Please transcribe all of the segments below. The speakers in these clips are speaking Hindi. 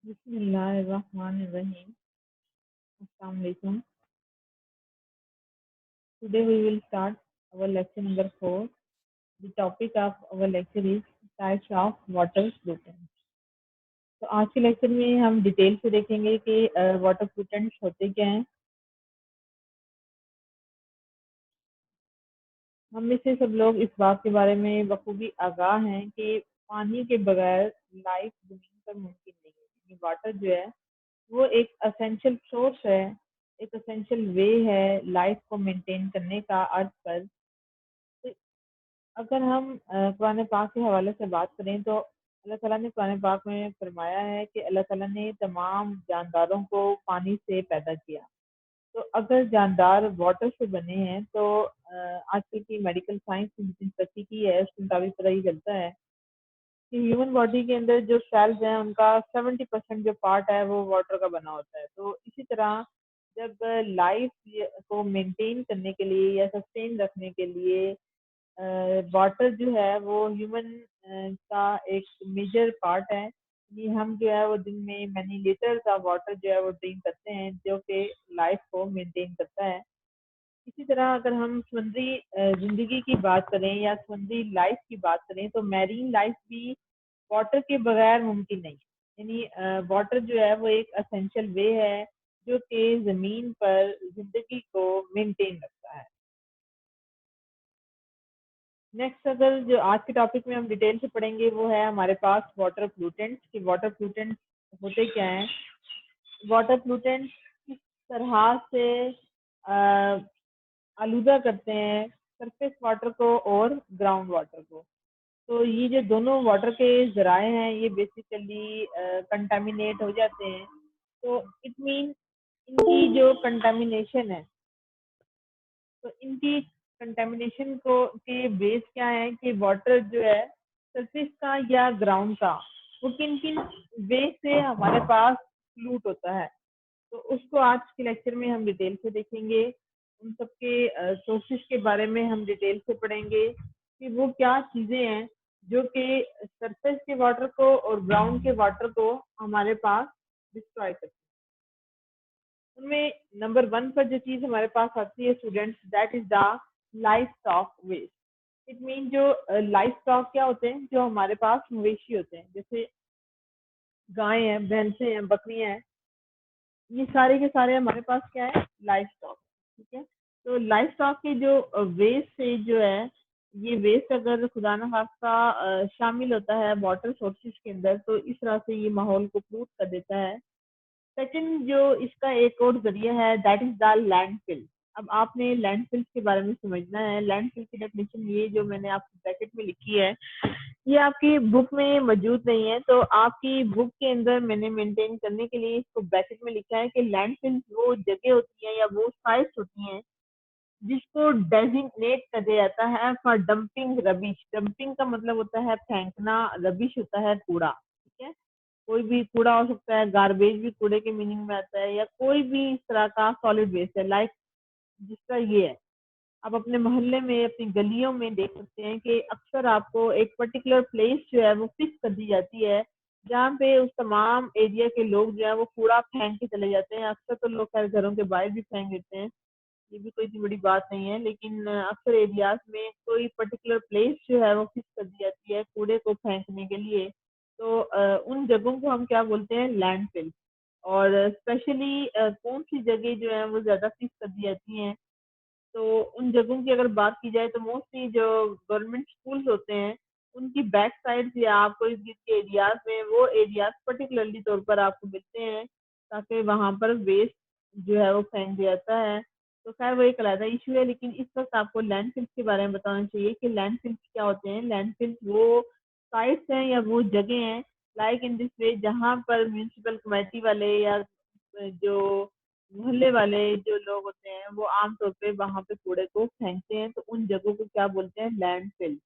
Bismillahirrahmanirrahim. Assalamu alaikum. Today we will start our lecture number 4. The topic of our lecture is types of water pollutants. तो आज के लेक्चर में हम डिटेल से देखेंगे कि वाटर पोल्यूटेंट्स होते क्या हैं। हम में से सब लोग इस बात के बारे में बखूबी आगाह हैं कि पानी के बगैर लाइफ जमीन पर मुमकिन नहीं है। वाटर जो है वो एक असेंशियल सोर्स है, एक असेंशियल वे है लाइफ को मेंटेन करने का अर्थ पर। तो अगर हम कुरान पाक के हवाले से बात करें तो अल्लाह ताला ने कुरान पाक में फरमाया है कि अल्लाह ताला ने तमाम जानदारों को पानी से पैदा किया। तो अगर जानदार वाटर से बने हैं तो आजकल की मेडिकल साइंस जितनी तरक्की की है उसके मुताबिक पता ही चलता है कि ह्यूमन बॉडी के अंदर जो सेल्स हैं उनका 70% जो पार्ट है वो वाटर का बना होता है। तो इसी तरह जब लाइफ को मेंटेन करने के लिए या सस्टेन रखने के लिए वाटर जो है वो ह्यूमन का एक मेजर पार्ट है। ये हम जो है वो दिन में मैनी लीटर्स ऑफ वाटर जो है वो ड्रिंक करते हैं जो कि लाइफ को मेंटेन करता है। इसी तरह अगर हम समुद्री जिंदगी की बात करें या समुद्री लाइफ की बात करें तो मैरीन लाइफ भी वाटर के बगैर मुमकिन नहीं है। यानी वाटर जो है वो एक असेंशियल वे है जो कि जमीन पर जिंदगी को मेंटेन रखता है। नेक्स्ट अगर जो आज के टॉपिक में हम डिटेल से पढ़ेंगे वो है हमारे पास वाटर पोल्यूटेंट्स कि वाटर पोल्यूटेंट्स होते क्या हैं। वाटर पोल्यूटेंट्स किस तरह से आलूदा करते हैं सरफेस वाटर को और ग्राउंड वाटर को। तो ये जो दोनों वाटर के जराए हैं ये बेसिकली कंटामिनेट हो जाते हैं। तो इट मीन इनकी जो कंटामिनेशन है तो इनकी कंटेमिनेशन को के बेस क्या है कि वाटर जो है सरफेस का या ग्राउंड का वो किन किन बेस से हमारे पास फ्लूट होता है। तो उसको आज के लेक्चर में हम डिटेल से देखेंगे। उन सबके सोर्सेस के बारे में हम डिटेल से पढ़ेंगे कि वो क्या चीज़ें हैं जो कि सरफेस के वाटर को और ग्राउंड के वाटर को हमारे पास डिस्ट्रॉय करती है। उनमें नंबर 1 पर जो चीज हमारे पास आती है students that is the livestock waste. It mean जो लाइफ स्टॉक क्या होते हैं जो हमारे पास मवेशी होते हैं जैसे गाय हैं, भैंसे हैं, बकरियां हैं, ये सारे के सारे हमारे पास क्या है लाइफ स्टॉक। ठीक है, तो लाइफ स्टॉक के जो वेस्ट से जो है ये वेस्ट अगर खुदा न खास्ता शामिल होता है वाटर सोर्सेज के अंदर तो इस तरह से ये माहौल को पोल्यूट कर देता है। सेकंड जो इसका एक और जरिया है दैट इज द लैंडफिल। अब आपने लैंडफिल के बारे में समझना है। लैंडफिल की डेफिनेशन ये जो मैंने आपको ब्रैकेट में लिखी है ये आपकी बुक में मौजूद नहीं है। तो आपकी बुक के अंदर मैंने मेंटेन करने के लिए इसको ब्रैकेट में लिखा है कि लैंडफिल वो जगह होती है या वो साइट्स होती हैं जिसको डेजिग्नेट कर दिया जाता है फॉर डंपिंग रबिश। डंपिंग का मतलब होता है फेंकना, रबिश होता है कूड़ा। ठीक है, कोई भी कूड़ा हो सकता है, गार्बेज भी कूड़े के मीनिंग में आता है या कोई भी इस तरह का सॉलिड वेस्ट है लाइक जिसका ये है। आप अपने मोहल्ले में अपनी गलियों में देख सकते हैं कि अक्सर आपको एक पर्टिकुलर प्लेस जो है वो फिक्स कर दी जाती है जहाँ पे उस तमाम एरिया के लोग जो है वो कूड़ा फेंक के चले जाते हैं। अक्सर तो लोग खैर घरों के बाहर भी फेंक देते हैं, ये भी कोई इतनी बड़ी बात नहीं है, लेकिन अक्सर एरियाज में कोई पर्टिकुलर प्लेस जो है वो फिक्स कर दी जाती है कूड़े को फेंकने के लिए। तो उन जगहों को हम क्या बोलते हैं लैंडफिल। और स्पेशली कौन सी जगह जो है वो ज़्यादा फिक्स कर दी जाती हैं तो उन जगहों की अगर बात की जाए तो मोस्टली जो गवर्नमेंट स्कूल्स होते हैं उनकी बैक साइड या आपको इस गिर के एरियाज में वो एरियाज पर्टिकुलरली तौर पर आपको मिलते हैं ताकि वहाँ पर वेस्ट जो है वो फेंक दिया जाता है। तो खैर वो एक अलग इशू है, लेकिन इस वक्त आपको लैंडफिल्स के बारे में बताना चाहिए कि लैंडफिल्स क्या होते हैं। लैंडफिल्स वो साइट्स हैं या वो जगह हैं लाइक इन दिस वे जहाँ पर म्यूनसिपल कमेटी वाले या जो मोहल्ले वाले जो लोग होते हैं वो आमतौर पे वहां पे कूड़े को फेंकते हैं तो उन जगहों को क्या बोलते हैं लैंडफिल।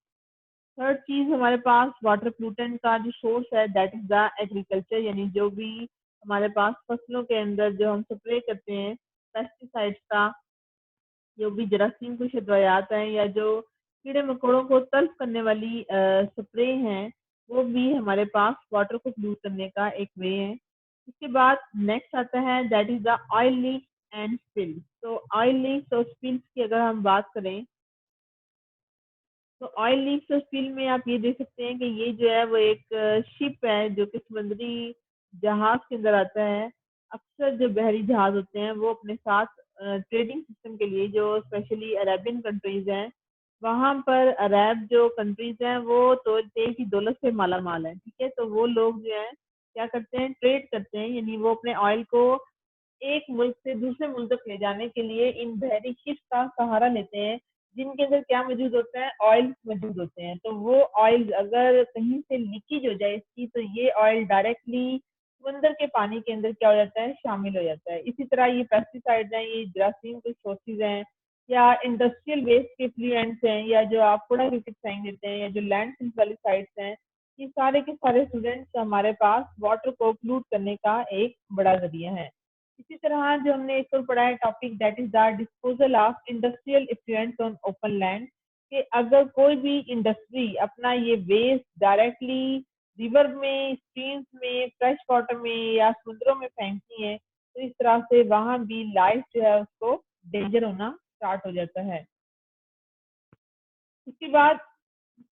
थर्ड चीज हमारे पास वाटर पोल्यूटेंट का जो सोर्स है दैट इज द एग्रीकल्चर। यानी जो भी हमारे पास फसलों के अंदर जो हम स्प्रे करते हैं पेस्टिसाइड्स का, जो भी जरासीम कुछ दवायात हैं या जो कीड़े मकोड़ों को तल्फ करने वाली स्प्रे हैं वो भी हमारे पास वाटर को पोल्यूट करने का एक वे है। इसके बाद नेक्स्ट आता है that is the oil leak and spill. तो ऑयल लीक्स और स्पिल्स की अगर हम बात करें तो ऑयल लीक्स और स्पिल में आप ये देख सकते हैं कि ये जो है वो एक शिप है जो कि समुद्री जहाज के अंदर आता है। अक्सर जो बहरी जहाज होते हैं वो अपने साथ ट्रेडिंग सिस्टम के लिए जो स्पेशली अरेबियन कंट्रीज हैं वहां पर अरब जो कंट्रीज हैं वो तो तेल की दौलत से माला माल है, ठीक है। तो वो लोग जो है क्या करते हैं, ट्रेड करते हैं, यानी वो अपने ऑयल को एक मुल्क से दूसरे मुल्क तक ले जाने के लिए इन बहरी शिप का सहारा लेते हैं जिनके अंदर क्या मौजूद होता है, ऑयल मौजूद होते हैं। तो वो ऑयल अगर कहीं से लीकेज हो जाए इसकी तो ये ऑयल डायरेक्टली समंदर के पानी के अंदर क्या हो जाता है, शामिल हो जाता है। इसी तरह ये पेस्टिसाइड्स हैं, ये जरासीम के सोर्सेज हैं या इंडस्ट्रियल वेस्ट के फ्लुएंट्स हैं या जो आप कूड़ा करकट फेंक देते हैं या जो लैंड वाली साइट्स हैं, ये सारे के सारे स्टूडेंट्स हमारे पास वाटर को पोल्यूट करने का एक बड़ा जरिया है। इसी तरह जो हमने एक और पढ़ा है topic that is the disposal of industrial effluents on open land, कि अगर कोई भी इंडस्ट्री अपना ये वेस्ट डायरेक्टली रिवर में, स्ट्रीम्स में, फ्रेश वाटर में या समुद्रों में फेंकती है तो इस तरह से वहां भी लाइफ जो है उसको डेंजर होना स्टार्ट हो जाता है। उसके बाद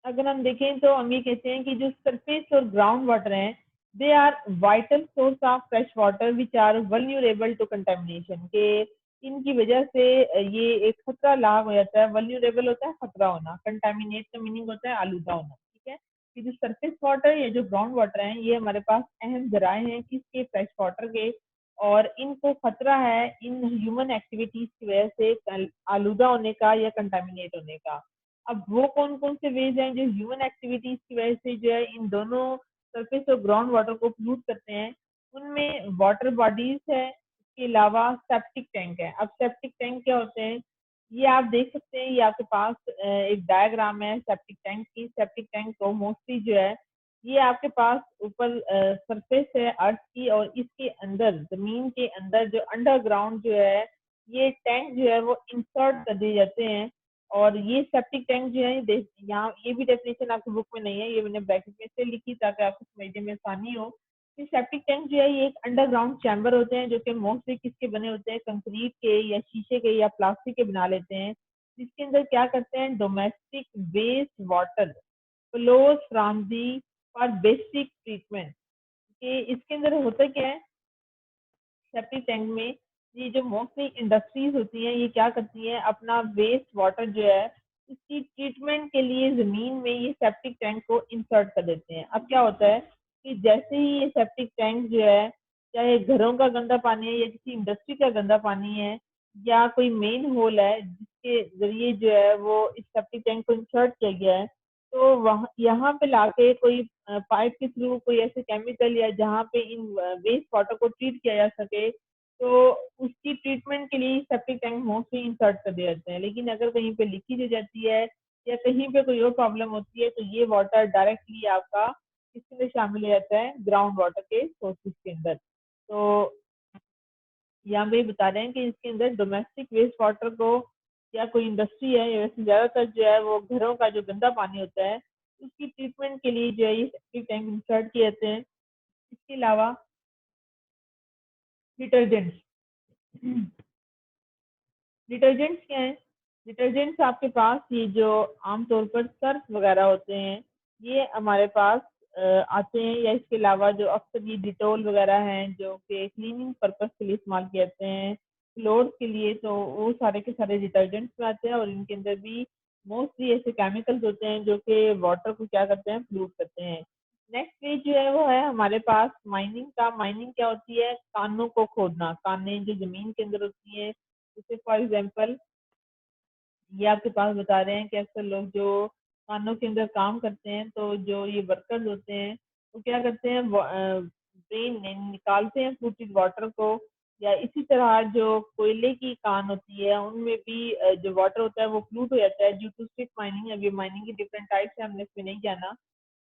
अगर हम देखें तो हम ये कहते हैं कि जो सरफेस और ग्राउंड वाटर हैं they are vital source of fresh water which are vulnerable to contamination, के इनकी वजह से ये एक खतरा लाग हो जाता है। वल्नरेबल होता है खतरा होना, कंटेमिनेट का मीनिंग होता है आलूदा होना, ठीक है। कि जो सरफेस वाटर या जो ग्राउंड वाटर हैं ये हमारे पास अहम जराए हैं किसके, फ्रेश वाटर के, और इनको खतरा है इन ह्यूमन एक्टिविटीज की वजह से आलूदा होने का या कंटेमिनेट होने का। अब वो कौन कौन से वेज हैं जो ह्यूमन एक्टिविटीज की वजह से जो है इन दोनों सरफेस और ग्राउंड वाटर को पोल्यूट करते हैं, उनमें वाटर बॉडीज है, इसके अलावा सेप्टिक टैंक है। अब सेप्टिक टैंक क्या होते हैं, ये आप देख सकते हैं, ये आपके पास एक डायग्राम है सेप्टिक टैंक की। सेप्टिक टैंक को मोस्टली जो है ये आपके पास ऊपर सरफेस है अर्थ की और इसके अंदर जमीन के अंदर जो अंडरग्राउंड जो है ये टैंक जो है वो इंसर्ट कर दिए जाते हैं। और ये सेप्टिक टैंक जो है यहाँ ये भी डेफिनेशन आपकी बुक में नहीं है, ये मैंने ब्रैकेट में से लिखी ताकि आपको समझने में आसानी हो। ये सेप्टिक टैंक जो है ये एक अंडरग्राउंड चैम्बर होते हैं जो कि मोस्टली किसके बने होते हैं, कंक्रीट के या शीशे के या प्लास्टिक के बना लेते हैं, जिसके अंदर क्या करते हैं, domestic waste water flows from the for basic treatment. कि इसके अंदर होता क्या है सेप्टिक टैंक में, ये जो मोस्टली इंडस्ट्रीज होती हैं ये क्या करती हैं, अपना वेस्ट वाटर जो है इसकी ट्रीटमेंट के लिए जमीन में ये सेप्टिक टैंक को इंसर्ट कर देते हैं। अब क्या होता है कि जैसे ही ये सेप्टिक टैंक जो है, चाहे घरों का गंदा पानी है या किसी इंडस्ट्री का गंदा पानी है या कोई मेन होल है जिसके जरिए जो है वो इस सेप्टिक टैंक को इंसर्ट किया गया है, तो वहाँ यहाँ पे लाके कोई पाइप के थ्रू कोई ऐसे केमिकल या जहाँ पे इन वेस्ट वाटर को ट्रीट किया जा सके, तो उसकी ट्रीटमेंट के लिए सेप्टिक टैंक मोस्टली इंसर्ट कर दिए जाते हैं। लेकिन अगर कहीं पे लीकेज हो जाती है या कहीं पे कोई और प्रॉब्लम होती है तो ये वाटर डायरेक्टली आपका इसके अंदर शामिल हो जाता है ग्राउंड वाटर के सोर्सेज के अंदर। तो यहाँ पे बता रहे हैं कि इसके अंदर डोमेस्टिक वेस्ट वाटर को या कोई इंडस्ट्री है या वैसे ज्यादातर जो है वो घरों का जो गंदा पानी होता है उसकी ट्रीटमेंट के लिए जो है ये सेप्टिक टैंक इंसर्ट किए जाते हैं। इसके अलावा डिटर्जेंट्स, डिटर्जेंट्स क्या है, डिटर्जेंट्स आपके पास ये जो आमतौर पर सर्फ वगैरह होते हैं ये हमारे पास आते हैं, या इसके अलावा जो अक्सर ये डिटोल वगैरह हैं जो कि क्लीनिंग पर्पस के लिए इस्तेमाल किए जाते हैं फ्लोर के लिए, तो वो सारे के सारे डिटर्जेंट्स में आते हैं और इनके अंदर भी मोस्टली ऐसे केमिकल्स होते हैं जो कि वाटर को क्या करते हैं, फ्लूट करते हैं। नेक्स्ट पेज जो है वो है हमारे पास माइनिंग का। माइनिंग क्या होती है, कानों को खोदना, कानें जो जमीन के अंदर होती है, जैसे फॉर एग्जाम्पल ये आपके पास बता रहे हैं कि अक्सर लोग जो खानों के अंदर काम करते हैं तो जो ये वर्कर्स होते हैं वो क्या करते हैं, ड्रेन निकालते हैं फ्लूटेड वाटर को, या इसी तरह जो कोयले की कान होती है उनमें भी जो वाटर होता है वो फ्लूट हो जाता है ड्यू टू स्ट्रिक्ट माइनिंग। अभी माइनिंग की डिफरेंट टाइप्स है, हमने इसमें नहीं जाना।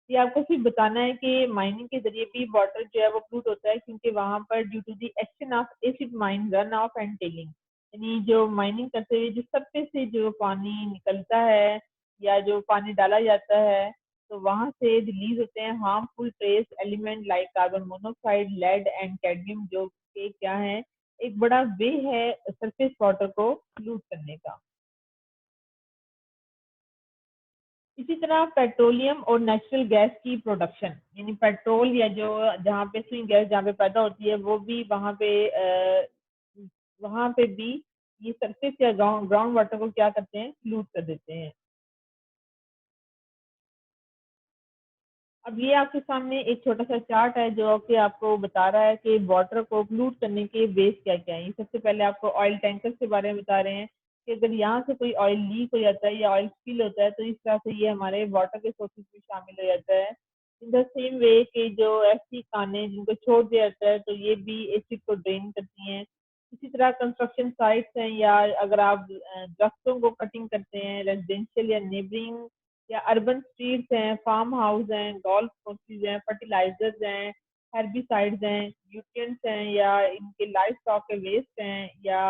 ये आपको सिर्फ बताना है कि माइनिंग के जरिए भी वाटर जो है वो फ्लूट होता है क्योंकि वहां पर due to the action of acid mine run off and tailing, यानी जो माइनिंग करते हुए जो सरफेस से जो पानी निकलता है या जो पानी डाला जाता है तो वहाँ से रिलीज होते हैं harmful trace element like carbon monoxide, lead and cadmium, जो कि क्या है, एक बड़ा वे है सरफेस वाटर को पोल्यूट करने का। इसी तरह पेट्रोलियम और नेचुरल गैस की प्रोडक्शन, यानी पेट्रोल या जो जहाँ पे स्विंग गैस जहाँ पे पैदा होती है वो भी वहाँ पे भी ये सरफेस या ग्राउंड वाटर को क्या करते हैं, पोल्यूट कर देते हैं। अब ये आपके सामने एक छोटा सा चार्ट है जो कि आपको बता रहा है कि वाटर को पोल्यूट करने के वेज क्या क्या है। सबसे पहले आपको ऑयल टैंकर्स के बारे में बता रहे हैं कि अगर यहाँ से कोई ऑयल लीक हो जाता है या ऑयल स्पिल होता है तो इस तरह से ये हमारे वाटर के सोर्सेज में शामिल हो जाता है। इन द सेम वे कि जो ऐसी खाने जिनको छोड़ दिया जाता है तो ये भी एसिड को ड्रेन करती हैं। इसी तरह कंस्ट्रक्शन साइट्स हैं या अगर आप दरख्तों को कटिंग करते हैं रेजिडेंशियल या नेबरिंग या अर्बन स्ट्रीट्स हैं, फार्म हाउस हैं, गोल्फ कोर्सेज हैं, फर्टिलाइजर्स हैं, हेर्बिसाइड्स हैं, न्यूट्रिएंट्स हैं या इनके लाइफ स्टॉक के वेस्ट हैं या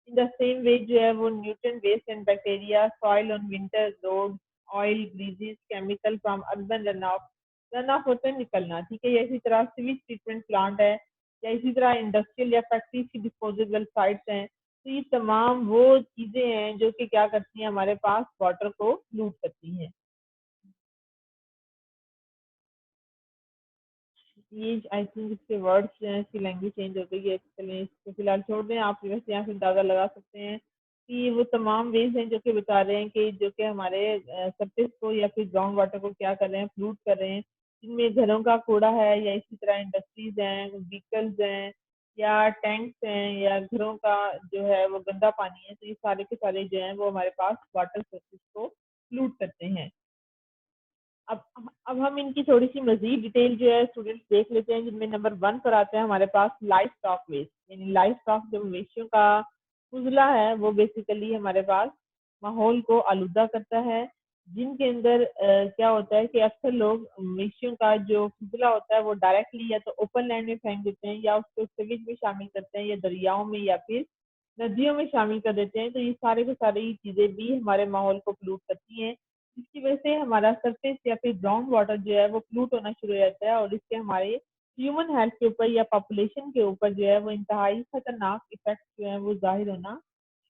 इन द सेम वे जो है वो nutrient waste and bacteria soil on winter road, oil greases chemical from urban run off होता है निकलना, ठीक है। या इसी तरह सिविज ट्रीटमेंट प्लांट है या इसी तरह इंडस्ट्रियल या फैक्ट्री की डिस्पोजेबल साइट्स हैं। तो ये तमाम वो चीजें हैं जो कि क्या करती हैं, हमारे पास वाटर को लूट करती हैं। ये आई थिंक इसके वर्ड्स जो हैं, इसकी लैंग्वेज चेंज हो गई है, चलिए इसको फिलहाल छोड़ दें। आप वैसे यहाँ से अंदाजा लगा सकते हैं कि वो तमाम वेज हैं जो कि बता रहे हैं कि जो कि हमारे सरफेस को या फिर ग्राउंड वाटर को क्या कर रहे हैं, फ्लूट कर रहे हैं। जिनमें घरों का कूड़ा है या इसी तरह इंडस्ट्रीज हैं, व्हीकल्स हैं या टैंक्स हैं या घरों का जो है वो गंदा पानी है, तो ये सारे के सारे जो है वो हमारे पास वाटर सोर्सेज को फ्लूट करते हैं। अब अब हम इनकी थोड़ी सी मजीद डिटेल जो है स्टूडेंट्स देख लेते हैं, जिनमें नंबर 1 पर आते हैं हमारे पास लाइफ स्टॉक वेस्ट। यानी लाइफ स्टॉक जो मवेशियों का फुजला है वो बेसिकली हमारे पास माहौल को आलूदा करता है। जिनके अंदर क्या होता है कि अक्सर लोग मवेशियों का जो फुजला होता है वो डायरेक्टली या तो ओपन लैंड में फेंक देते हैं या उसको सिविज में शामिल करते हैं या दरियाओं में या फिर नदियों में शामिल कर देते हैं। तो ये सारे के सारे ये चीजें भी हमारे माहौल को पोल्यूट करती हैं, जिसकी वजह से हमारा सरफेस या फिर ग्राउंड वाटर जो है वो पोल्यूट होना शुरू हो जाता है और इससे हमारे ह्यूमन हेल्थ के ऊपर या पॉपुलेशन के ऊपर जो है वो इंतहाई खतरनाक इफेक्ट जो है वो जाहिर होना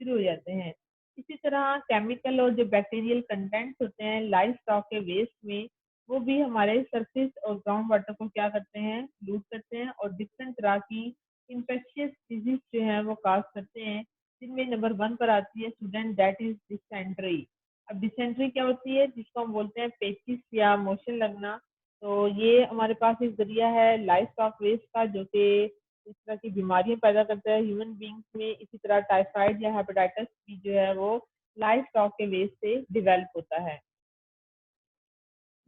शुरू हो जाते हैं। इसी तरह केमिकल और जो बैक्टीरियल कंटेंट्स होते हैं लाइफ स्टॉक के वेस्ट में, वो भी हमारे सरफेस और ग्राउंड वाटर को क्या करते हैं, पोल्यूट करते हैं और डिफरेंट तरह की इन्फेक्शियस डिजीज जो है वो काज करते हैं। जिनमें नंबर 1 पर आती है स्टूडेंट, दैट इज डिसेंट्री। अब डिसेंट्री क्या होती है, जिसको हम बोलते हैं पेचिस या मोशन लगना। तो ये हमारे पास एक जरिया है लाइफ स्टॉक वेस्ट का जो कि इस तरह की बीमारियां पैदा करता है ह्यूमन बींग्स में। इसी तरह टाइफाइड या हेपेटाइटिस भी जो है वो लाइफ स्टॉक के वेस्ट से डिवेल्प होता है।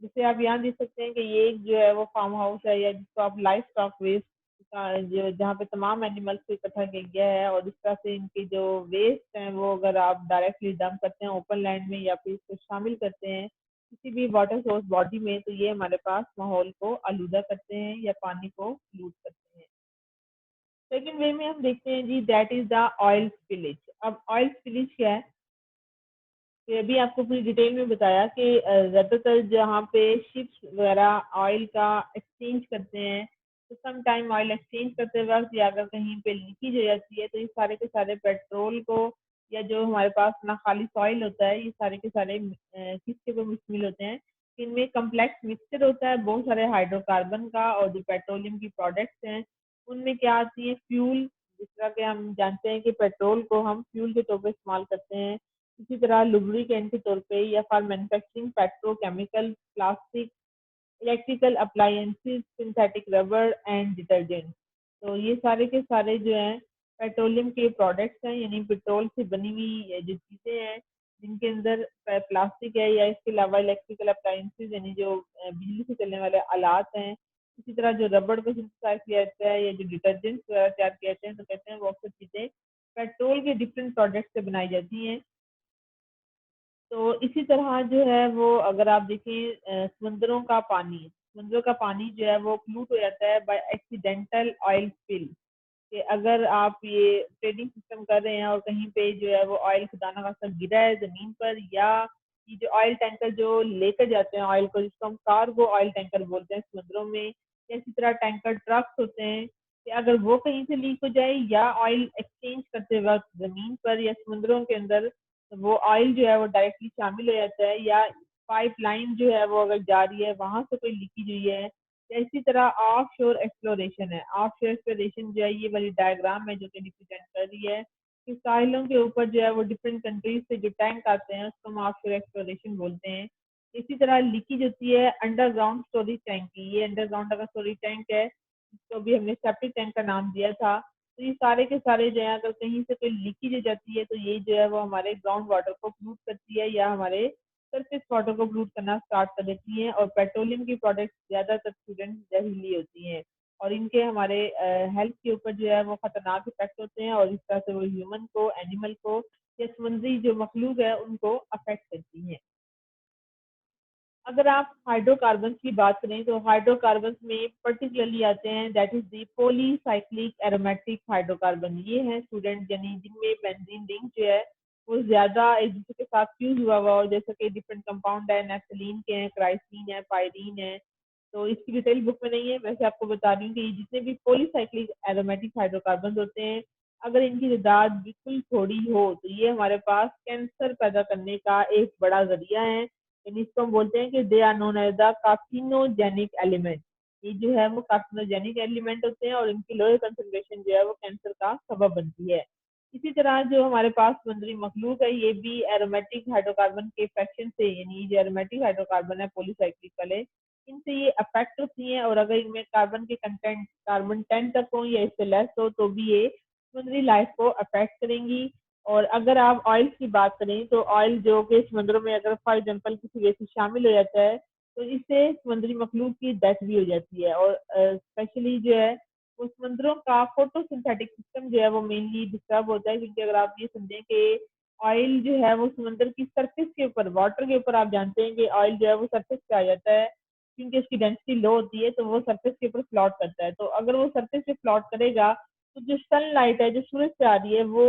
जैसे आप यहाँ देख सकते हैं कि ये एक जो है वो फार्म हाउस है या जिसको आप लाइफ स्टॉक वेस्ट का जो जहाँ पे तमाम एनिमल्स को इकट्ठा किया गया है और इस तरह से इनकी जो वेस्ट हैं वो अगर आप डायरेक्टली डंप करते हैं ओपन लैंड में या फिर इसको शामिल करते हैं किसी भी वाटर सोर्स बॉडी में, तो ये हमारे पास माहौल को आलूदा करते हैं या पानी को लूट करते हैं। सेकेंड वे में हम देखते हैं जी, that is the oil spillage. अब ऑयल स्पिलेज क्या है, तो अभी आपको पूरी डिटेल में बताया कि ज़्यादातर जहाँ पे शिप्स वगैरह ऑयल का एक्सचेंज करते हैं, तो सम टाइम ऑयल एक्सचेंज करते वक्त या अगर कहीं पे लीकेज हो जाती है तो ये सारे के सारे पेट्रोल को या जो हमारे पास ना खाली ऑयल होता है, ये सारे के सारे किसके को मिसमिल होते हैं। इनमें कम्प्लेक्स मिक्सचर होता है बहुत सारे हाइड्रोकार्बन का और जो पेट्रोलियम की प्रोडक्ट्स हैं उनमें क्या आती है, फ्यूल। जिस तरह के हम जानते हैं कि पेट्रोल को हम फ्यूल के तौर पर इस्तेमाल करते हैं, इसी तरह लुब्रिकेंट के तौर पे या for manufacturing petrochemical, plastic, electrical appliances, synthetic rubber and detergent. तो ये सारे के सारे जो हैं पेट्रोलियम के प्रोडक्ट्स हैं, यानी पेट्रोल से बनी हुई जो चीज़ें हैं जिनके अंदर प्लास्टिक है या इसके अलावा इलेक्ट्रिकल अप्लायंसेस यानी जो बिजली से चलने वाले आलात हैं। इसी तरह जो रबड़ को सिंथेसाइज किया जाता है या जो डिटर्जेंट्स वगैरह तैयार किए जाते हैं, तो कहते हैं वो सब चीज़ें पेट्रोल के डिफरेंट प्रोडक्ट से बनाई जाती हैं। तो इसी तरह जो है वो अगर आप देखें समुद्रों का पानी, समुद्रों का पानी जो है वो पोल्यूट हो जाता है बाय एक्सीडेंटल ऑयल स्पिल। कि अगर आप ये ट्रेडिंग सिस्टम कर रहे हैं और कहीं पे जो है वो ऑयल खुदा ना खास्ता गिरा है जमीन पर या ये जो ऑयल टैंकर जो लेकर जाते हैं ऑयल को, जिसको हम कार्गो ऑयल टैंकर बोलते हैं समुद्रों में, या इसी तरह टैंकर ट्रक्स होते हैं, कि अगर वो कहीं से लीक हो जाए या ऑयल एक्सचेंज करते वक्त जमीन पर या समुद्रों के अंदर वो ऑयल जो है वो डायरेक्टली शामिल हो जाता है, या पाइपलाइन जो है वो अगर जा रही है वहां से कोई लीकेज हुई है, या इसी तरह ऑफ शोर एक्सप्लोरेशन है। ऑफ शोर एक्सप्लोरेशन जो है ये वाली डायग्राम है जो कि रिप्रेजेंट कर रही है कि साहिलों के ऊपर जो है वो डिफरेंट कंट्रीज से जो टैंक आते हैं उसको हम ऑफ शोर एक्सप्लोरेशन बोलते हैं। इसी तरह लीकेज होती है अंडरग्राउंड स्टोरेज टैंक की। ये अंडरग्राउंड अगर स्टोरेज टैंक है जिसको भी हमने सेप्टिक टैंक का नाम दिया था, तो ये सारे के सारे जो है अगर कहीं से कोई लीकेज हो जाती है तो ये जो है वो हमारे ग्राउंड वाटर को पोल्यूट करती है या हमारे सरफेस वाटर को पोल्यूट करना स्टार्ट कर देती हैं। और पेट्रोलियम की प्रोडक्ट्स ज़्यादातर स्टूडेंट जहरीली होती हैं और इनके हमारे हेल्थ के ऊपर जो है वो खतरनाक इफेक्ट होते हैं और इस तरह से वो ह्यूमन को, एनिमल को या समुद्री जो मखलूक है उनको अफेक्ट करती हैं। अगर आप हाइड्रोकार्बन की बात करें तो हाइड्रोकार्बन में पर्टिकुलरली आते हैं that is the polycyclic aromatic hydrocarbon. ये हैं स्टूडेंट यानी जिनमें बेंजीन रिंग जो है वो ज्यादा एक दूसरे के साथ फ्यूज हुआ हुआ और जैसे कि डिफरेंट कंपाउंड है, नेफ्थलीन के हैं, क्राइसिन है, पायरीन है। तो इसकी डिटेल बुक में नहीं है, वैसे आपको बता रही हूँ कि ये जितने भी पॉलीसाइक्लिक एरोमेटिक हाइड्रोकार्बन होते हैं अगर इनकी तादाद बिल्कुल थोड़ी हो तो ये हमारे पास कैंसर पैदा करने का एक बड़ा जरिया है। यानी इसको हम बोलते हैं कि they are known as the carcinogenic element. ये जो है वो कार्सिनोजेनिक एलिमेंट होते हैं और इनकी लोअर कंसंट्रेशन जो है वो कैंसर का सबब बनती है। इसी तरह जो हमारे पास समुद्री मखलूक है ये भी एरोमेटिक हाइड्रोकार्बन के फ्रैक्शन से, यानी जो एरोमेटिक हाइड्रोकार्बन है पॉलीसाइक्लिक वाले, इनसे ये अफेक्ट होती हैं और अगर इनमें कार्बन के कंटेंट कार्बन 10 तक हो या इससे लेस हो तो भी ये समुद्री लाइफ को अफेक्ट करेंगी। और अगर आप ऑयल की बात करें तो ऑयल जो कि समुद्रों में अगर फॉर एग्जाम्पल किसी वे से शामिल हो जाता है तो इससे समुद्री मखलूक की डेथ भी हो जाती है और स्पेशली जो है वो समुद्रों का फोटोसिंथेटिक सिस्टम जो है वो मेनली डिस्टर्ब होता है। क्योंकि अगर आप ये समझें कि ऑयल जो है वो समुद्र की सरफेस के ऊपर, वाटर के ऊपर, आप जानते हैं कि ऑयल जो है वो सरफेस पे आ जाता है क्योंकि उसकी डेंसिटी लो होती है तो वो सरफेस के ऊपर फ्लॉट करता है। तो अगर वो सरफेस पे फ्लॉट करेगा तो जो सनलाइट है जो सूरज से आ रही है वो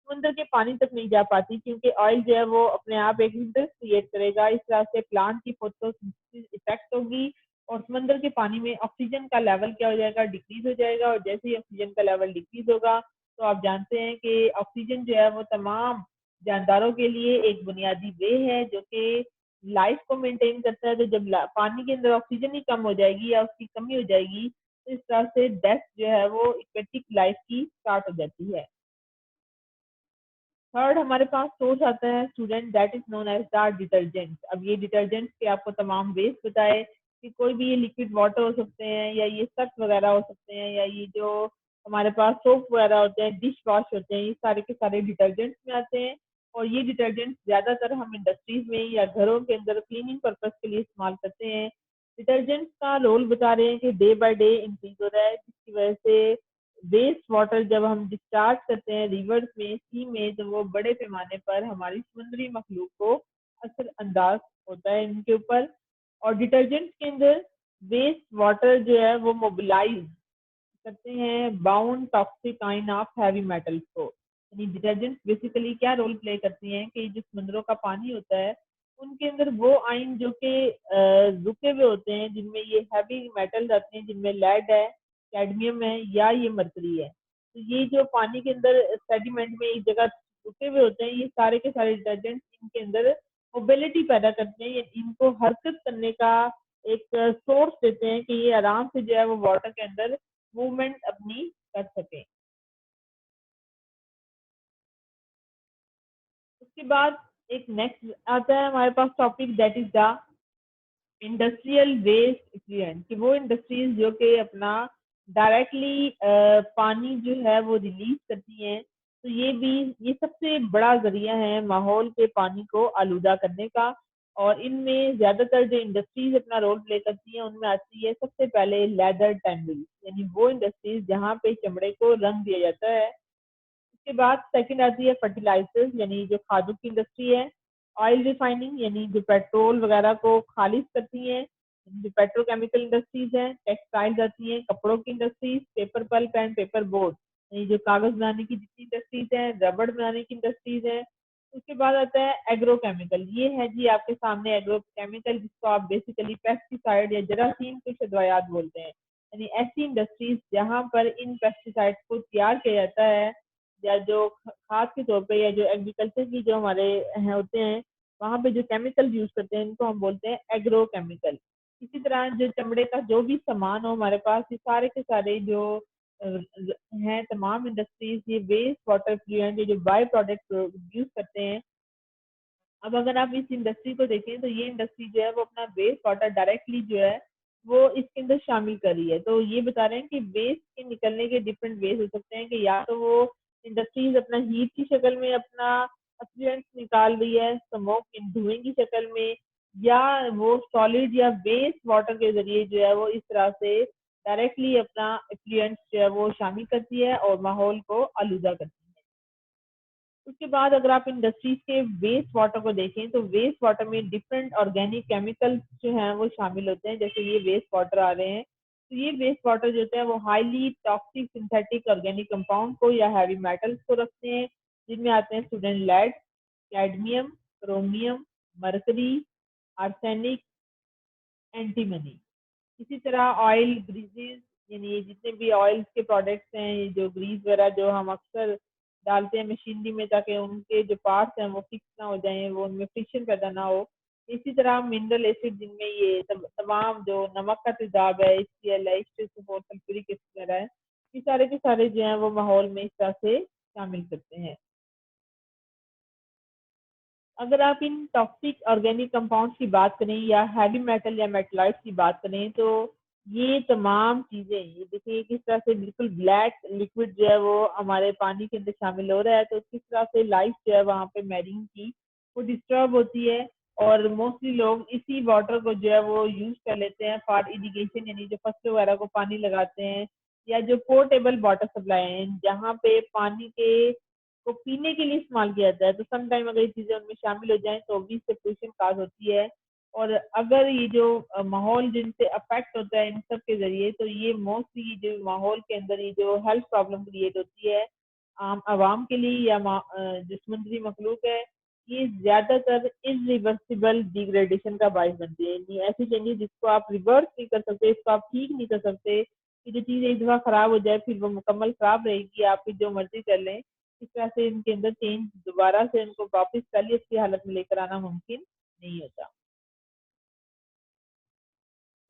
समुद्र के पानी तक नहीं जा पाती क्योंकि ऑयल जो है वो अपने आप एक हिंड्रेंस क्रिएट करेगा। इस तरह से प्लांट की फोटोसिंथेसिस इफेक्ट होगी और समंदर के पानी में ऑक्सीजन का लेवल क्या हो जाएगा, डिक्रीज हो जाएगा। और जैसे ही ऑक्सीजन का लेवल डिक्रीज होगा तो आप जानते हैं कि ऑक्सीजन जो है वो तमाम जानदारों के लिए एक बुनियादी वे है जो कि लाइफ को मेंटेन करता है। तो जब पानी के अंदर ऑक्सीजन ही कम हो जाएगी या उसकी कमी हो जाएगी तो इस तरह से डेथ जो है वो एक्वेटिक लाइफ की स्टार्ट हो जाती है। थर्ड हमारे पास सोर्स आता है student that is known as the detergent. अब ये डिटर्जेंट के आपको तमाम वेस्ट बताए कि कोई भी ये लिक्विड वाटर हो सकते हैं या ये सर्फ वगैरह हो सकते हैं या ये जो हमारे पास सोप वगैरह होते हैं, डिश वॉश होते हैं, ये सारे के सारे डिटर्जेंट्स में आते हैं। और ये डिटर्जेंट्स ज्यादातर हम इंडस्ट्रीज में या घरों के अंदर क्लीनिंग पर्पज के लिए इस्तेमाल करते हैं। डिटर्जेंट्स का रोल बता रहे हैं कि डे बाय डे इंक्रीज हो रहा है जिसकी वजह से वेस्ट वाटर जब हम डिस्चार्ज करते हैं रिवर्स में, सी में, तो वो बड़े पैमाने पर हमारी समुद्री मखलूक को असरअंदाज होता है इनके ऊपर। और डिटर्जेंट के अंदर वेस्ट वाटर जो है वो मोबिलाइज करते हैं बाउंड टॉक्सिक आइन ऑफ हैवी मेटल्स को। यानी डिटर्जेंट्स बेसिकली क्या रोल प्ले करती हैं कि जो समुद्रों का पानी होता है उनके अंदर वो आइन जो कि रुके हुए होते हैं जिनमें ये हैवी मेटल्स आते हैं, जिनमें लेड है, कैडमियम है या ये मरकरी है। तो ये जो पानी के अंदर सेडिमेंट में एक जगह रुके हुए होते हैं ये सारे के सारे डिटर्जेंट्स इनके अंदर मोबिलिटी पैदा करते हैं, इनको हरकत करने का एक सोर्स देते हैं कि ये आराम से जो है वो वाटर के अंदर मूवमेंट अपनी कर सकें। उसके बाद एक नेक्स्ट आता है हमारे पास topic that is the industrial waste effluent, कि वो इंडस्ट्रीज जो कि अपना डायरेक्टली पानी जो है वो रिलीज करती हैं। तो ये सबसे बड़ा जरिया है माहौल के पानी को आलूदा करने का। और इनमें ज्यादातर जो इंडस्ट्रीज अपना रोल प्ले करती हैं उनमें आती है सबसे पहले लेदर टैंडल, यानी वो इंडस्ट्रीज जहाँ पे चमड़े को रंग दिया जाता है। उसके बाद सेकंड आती है फर्टिलाइजर्स यानी जो खादों की इंडस्ट्री है। ऑयल रिफाइनिंग यानी जो पेट्रोल वगैरह को खालिज करती हैं। जो पेट्रोकेमिकल इंडस्ट्रीज हैं, टेक्सटाइल्स आती हैं, कपड़ों की industries, paper pulp and paper board यानी जो कागज बनाने की जितनी इंडस्ट्रीज हैं, रबड़ बनाने की इंडस्ट्रीज हैं। उसके बाद आता है एग्रोकेमिकल। ये है जी आपके सामने एग्रोकेमिकल, जिसको आप बेसिकली पेस्टिसाइड या जरासीम कुछ अद्वियात बोलते हैं। यानी ऐसी इंडस्ट्रीज जहाँ पर इन पेस्टिसाइड्स को तैयार किया जाता है, या जो खाद के तौर पे, या जो एग्रीकल्चर की जो हमारे होते हैं, वहाँ पे जो केमिकल यूज करते हैं, इनको हम बोलते हैं एग्रोकेमिकल। इसी तरह जो चमड़े का जो भी सामान हो हमारे पास, ये सारे के सारे जो हैं, तमाम इंडस्ट्रीज ये वेस्ट वाटर फ्लुएंट, ये जो बाय प्रोडक्ट प्रोड्यूस करते हैं। अब अगर आप इस इंडस्ट्री को देखें तो ये इंडस्ट्री जो है वो अपना वेस्ट वाटर डायरेक्टली जो है वो इसके अंदर शामिल कर रही है। तो ये बता रहे हैं कि वेस्ट के निकलने के डिफरेंट वेज हो सकते हैं, कि या तो वो इंडस्ट्रीज अपना हीट की शक्ल में अपना एफ्लुएंट निकाल रही है, स्मोक इन धुएं की शक्ल में, या वो सॉलिड या वेस्ट वाटर के जरिए जो है वो इस तरह से डायरेक्टली अपना एफ्लुएंट जो है वो शामिल करती है और माहौल को आलूदा करती है। उसके बाद अगर आप इंडस्ट्रीज के वेस्ट वाटर को देखें तो वेस्ट वाटर में डिफरेंट ऑर्गेनिक केमिकल्स जो हैं वो शामिल होते हैं। जैसे ये वेस्ट वाटर आ रहे हैं, तो ये वेस्ट वाटर जो होते हैं वो highly toxic synthetic organic compound को या हैवी मेटल्स को रखते हैं, जिनमें आते हैं student lead, cadmium, chromium, mercury, arsenic, antimony. इसी तरह ऑयल ग्रीजेस, यानी ये जितने भी ऑयल्स के प्रोडक्ट्स हैं, ये जो ग्रीस वगैरह जो हम अक्सर डालते हैं मशीनरी में ताकि उनके जो पार्ट्स हैं वो फिक्स ना हो जाएं, वो उनमें फ्रिक्शन पैदा ना हो। इसी तरह मिनरल एसिड, जिनमें ये तमाम जो नमक का तेजाब है, HCl है, H2SO4 सल्फ्यूरिक एसिड वगैरह है, ये सारे के सारे जो हैं वो माहौल में इस तरह से शामिल करते हैं। अगर आप इन टॉक्सिक ऑर्गेनिक कंपाउंड्स की बात करें या हैवी मेटल या मेटलाइट्स की बात करें, तो ये तमाम चीजें, ये देखिए किस तरह से बिल्कुल ब्लैक लिक्विड जो है वो हमारे पानी के अंदर शामिल हो रहा है, तो किस तरह से लाइफ जो है वहाँ पे मैरीन की वो डिस्टर्ब होती है। और मोस्टली लोग इसी वाटर को जो है वो यूज कर लेते हैं फॉर इरिगेशन, यानी जो फसलों वगैरह को पानी लगाते हैं, या जो पोर्टेबल वाटर सप्लाई है जहाँ पे पानी के को पीने के लिए इस्तेमाल किया जाता है। तो सम टाइम अगर ये चीज़ें उनमें शामिल हो जाएँ तो ऑब्वियस से पोल्यूशन काज़ होती है। और अगर ये जो माहौल जिनसे अफेक्ट होता है इन सब के ज़रिए, तो ये मोस्टली जो माहौल के अंदर ये जो हेल्थ प्रॉब्लम क्रिएट होती है आम आवाम के लिए या जो समुद्री मखलूक है, ये ज़्यादातर इर्रिवर्सिबल डिग्रेडेशन का बायस बनती है। यानी ऐसी चेंजेस जिसको आप रिवर्स नहीं कर सकते, इसको आप ठीक नहीं कर सकते, कि जो चीज़ एक दफ़ा खराब हो जाए फिर वो मुकम्मल खराब रहेगी, आप फिर जो मर्ज़ी कर लें। इस तरह से इनके अंदर चेंज दोबारा से इनको वापस पहले अच्छी हालत में लेकर आना मुमकिन नहीं होता।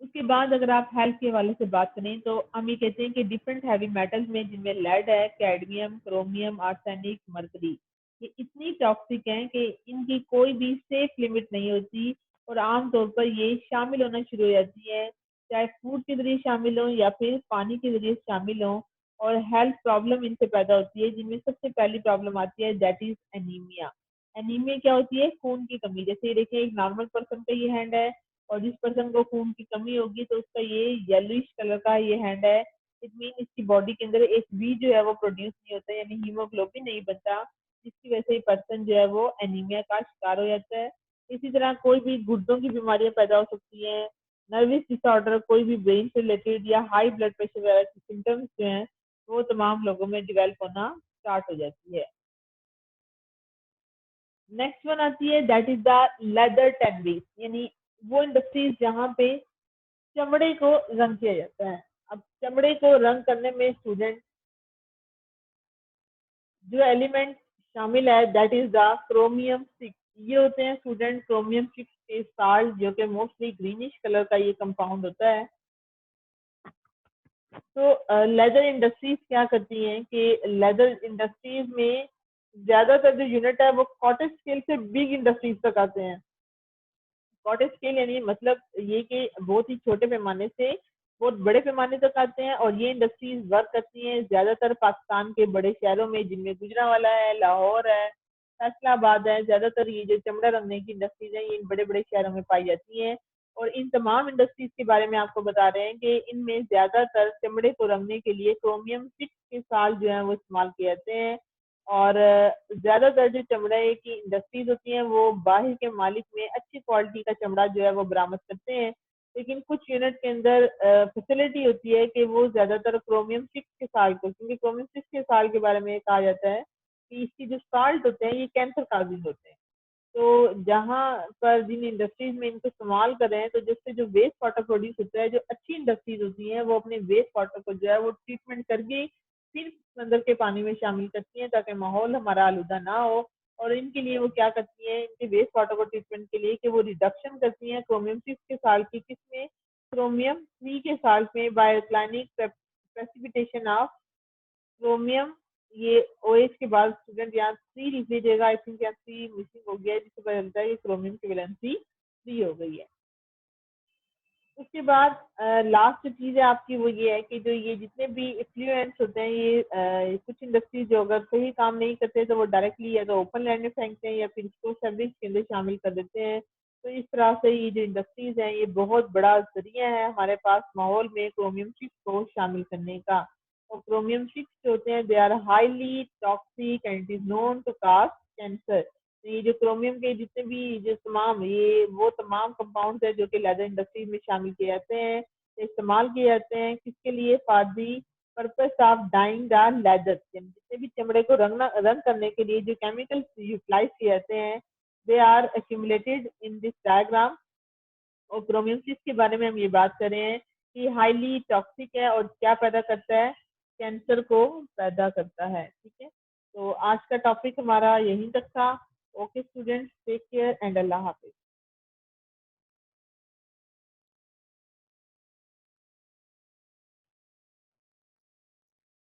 उसके बाद अगर आप हेल्थ के हवाले से बात करें तो हम ये कहते हैं कि डिफरेंट हैवी मेटल्स में, जिनमें लेड है, कैडमियम, क्रोमियम, आर्सेनिक, मरकरी, ये इतनी टॉक्सिक हैं कि इनकी कोई भी सेफ लिमिट नहीं होती, और आमतौर पर ये शामिल होना शुरू हो जाती है, चाहे फूड के जरिए शामिल हो या फिर पानी के जरिए शामिल हो। और हेल्थ प्रॉब्लम इनसे पैदा होती है, जिनमें सबसे पहली प्रॉब्लम आती है, दैट इज एनीमिया। एनीमिया क्या होती है? खून की कमी। जैसे ये देखिए एक नॉर्मल पर्सन का ये हैंड है, और जिस पर्सन को खून की कमी होगी तो उसका ये येलोइश कलर का ये हैंड है। इट मीन इसकी बॉडी के अंदर एक बी जो है वो प्रोड्यूस नहीं होता, यानी हीमोग्लोबिन नहीं बनता, जिसकी वजह से पर्सन जो है वो एनीमिया का शिकार हो जाता है। इसी तरह कोई भी गुर्दों की बीमारियां पैदा हो सकती हैं, नर्वस डिसऑर्डर, कोई भी ब्रेन से रिलेटेड, या हाई ब्लड प्रेशर वगैरह की सिम्टम्स जो हैं वो तमाम लोगों में डिवेल्प होना स्टार्ट हो जाती है। नेक्स्ट वन आती है, that is the leather tanneries, यानी वो इंडस्ट्रीज जहाँ पे चमड़े को रंग किया जाता है। अब चमड़े को रंग करने में स्टूडेंट जो एलिमेंट शामिल है, that is the chromium six. ये होते हैं स्टूडेंट क्रोमियम सिक्स के साल्ट, जो कि मोस्टली ग्रीनिश कलर का ये कंपाउंड होता है। तो लेदर इंडस्ट्रीज क्या करती हैं कि लेदर इंडस्ट्रीज में ज्यादातर जो यूनिट है वो कॉटेज स्केल से बिग इंडस्ट्रीज तक आते हैं। कॉटेज स्केल यानी मतलब ये कि बहुत ही छोटे पैमाने से बहुत बड़े पैमाने तक आते हैं, और ये इंडस्ट्रीज वर्क करती हैं ज्यादातर पाकिस्तान के बड़े शहरों में, जिनमें गुजरांवाला है, लाहौर है, फैसलाबाद है। ज्यादातर ये जो चमड़ा रंगने की इंडस्ट्रीज है ये इन बड़े बड़े शहरों में पाई जाती हैं। और इन तमाम इंडस्ट्रीज के बारे में आपको बता रहे हैं कि इनमें ज्यादातर चमड़े को रंगने के लिए क्रोमियम 6 के साल जो है वो इस्तेमाल किए जाते हैं। और ज्यादातर जो चमड़े की इंडस्ट्रीज होती हैं वो बाहर के मालिक में अच्छी क्वालिटी का चमड़ा जो है वो बरामद करते हैं, लेकिन कुछ यूनिट के अंदर फैसिलिटी होती है कि वो ज्यादातर क्रोमियम 6 के साल को, क्योंकि क्रोमियम 6 के साल के बारे में कहा जाता है कि इसकी जो साल्ट होते हैं ये कैंसर काजिंग होते हैं। तो जहाँ पर जिन इंडस्ट्रीज में इनको इस्तेमाल कर रहे हैं, तो जिससे जो वेस्ट वाटर प्रोड्यूस होता है, जो अच्छी इंडस्ट्रीज होती हैं वो अपने वेस्ट वाटर को जो है वो ट्रीटमेंट करके फिर समंदर के पानी में शामिल करती हैं ताकि माहौल हमारा आलूदा ना हो। और इनके लिए वो क्या करती हैं, इनके वेस्ट वाटर को ट्रीटमेंट के लिए कि वो रिडक्शन करती हैं क्रोमियम 6 के साल्ट की, किसमें, क्रोमियम 3 के साल्ट में, बायोक्लाइनिक प्रेसिपिटेशन ऑफ क्रोमियम। ये OH के बाद स्टूडेंट यहाँ 3 लिख लीजिएगा, आई थिंक यहाँ 3 मिसिंग हो गया है, जिससे पता चलता है कि क्रोमियम की वैलेंसी 3 हो गई है। उसके बाद लास्ट चीज है आपकी वो ये है कि जो ये जितने भी इफ्लुएंट्स होते हैं, ये कुछ इंडस्ट्रीज जो अगर सही काम नहीं करते तो वो डायरेक्टली या तो ओपन लैंड में फेंकते हैं या फिर इसको सर्विस के अंदर शामिल कर देते हैं। तो इस तरह से ये जो इंडस्ट्रीज हैं ये बहुत बड़ा जरिया है हमारे पास माहौल में क्रोमियम 6 को शामिल करने का। और क्रोमियम 6 जो होते हैं they are highly toxic and it is known to cause cancer. तो ये जो क्रोमियम के जितने भी जो तमाम ये वो तमाम कंपाउंड है जो कि लेदर इंडस्ट्री में शामिल किए जाते हैं, इस्तेमाल किए जाते हैं किसके लिए, for the purpose of dyeing the leather. जितने भी चमड़े को रंग करने के लिए जो केमिकल्स यूटिलाइज किए जाते हैं, they are accumulated in this diagram. और क्रोमियम 6 के बारे में हम ये बात कर रहे हैं कि हाईली टॉक्सिक है और क्या पैदा करता है, कैंसर को पैदा करता है। ठीक है, तो आज का टॉपिक हमारा यहीं तक था। Okay students, take care and अल्लाह हाफिज।